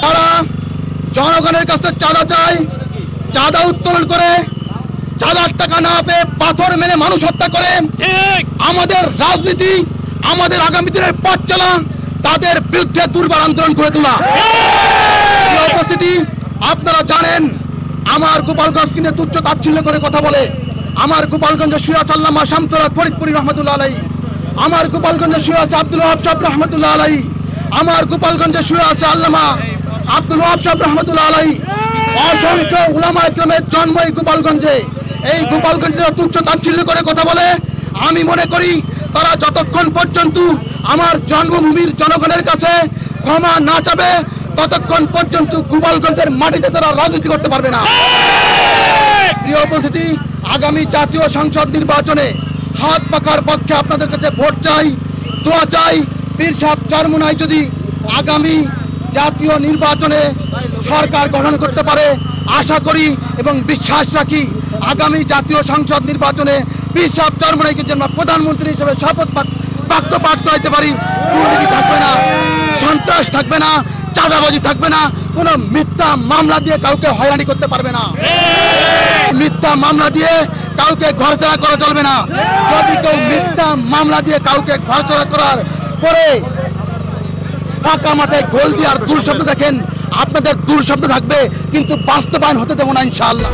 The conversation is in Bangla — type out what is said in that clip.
তারা জনগণের কাছে চাঁদা চায়, চাঁদা উত্তোলন করে চাঁদার টাকা না পেয়ে পাথর মেরে মানুষ হত্যা করে আমাদের রাজনীতি, আমাদের আগামী দিনের পথ চলা, তাদের বিরুদ্ধে দুর্বার আন্দোলন করে তোলা। উপস্থিতি, আপনারা জানেন আমার গোপালগঞ্জকে নিয়ে তুচ্ছ তাচ্ছিল্য করে কথা বলে। আমার গোপালগঞ্জে শুয়ে আছে আল্লামা শামসুল্লাহ ফরিদপুরি রহমতুল্লাহ আলাইহি, আমার গোপালগঞ্জে শুয়ে আছে আব্দুল ওয়াহাব সাহেব রহমতুল্লাহ আলাইহি, আমার গোপালগঞ্জে শুয়ে আছে আল্লামা আব্দুল ওয়াহাব সাহেব রহমতুল্লাহ আলাইহি। অসংখ্য উলামা ইকরামের জন্ম এই গোপালগঞ্জে। এই গোপালগঞ্জে তুচ্ছ তাচ্ছিল্য করে কথা বলে। আমি মনে করি তারা যতক্ষণ পর্যন্ত আমার জন্মভূমির জনগণের কাছে ক্ষমা না চাবে ততক্ষণ পর্যন্ত গোপালগঞ্জের মাটিতে তারা রাজনীতি করতে পারবে না। প্রিয় উপস্থিতি, আগামী জাতীয় সংসদ নির্বাচনে হাত পাকার পক্ষে আপনাদের কাছে ভোট চাই, দোয়া চাই। পীর সাহেব চরমুনাই যদি আগামী জাতীয় নির্বাচনে সরকার গঠন করতে পারে আশা করি এবং বিশ্বাস রাখি আগামী জাতীয় সংসদ নির্বাচনে পীর সাহেব চরমুনাইকে যেন প্রধানমন্ত্রী হিসেবে শপথ বাক্য পাঠ করাইতে পারি। দুর্নীতি থাকবে না, সন্ত্রাস থাকবে না, চাঁদাবাজি থাকবে না, কোনো মিথ্যা মামলা দিয়ে কাউকে হয়রানি করতে পারবে না, মিথ্যা মামলা দিয়ে কাউকে ঘরছাড়া করা চলবে না। যদি কেউ মিথ্যা মামলা দিয়ে কাউকে ঘরছাড়া করার পরে ফাঁকা মাথায় গোল দিয়ে আর দুঃস্বপ্ন দেখেন, আপনাদের দুঃস্বপ্ন থাকবে কিন্তু বাস্তবায়ন হতে দেবো না ইনশাআল্লাহ।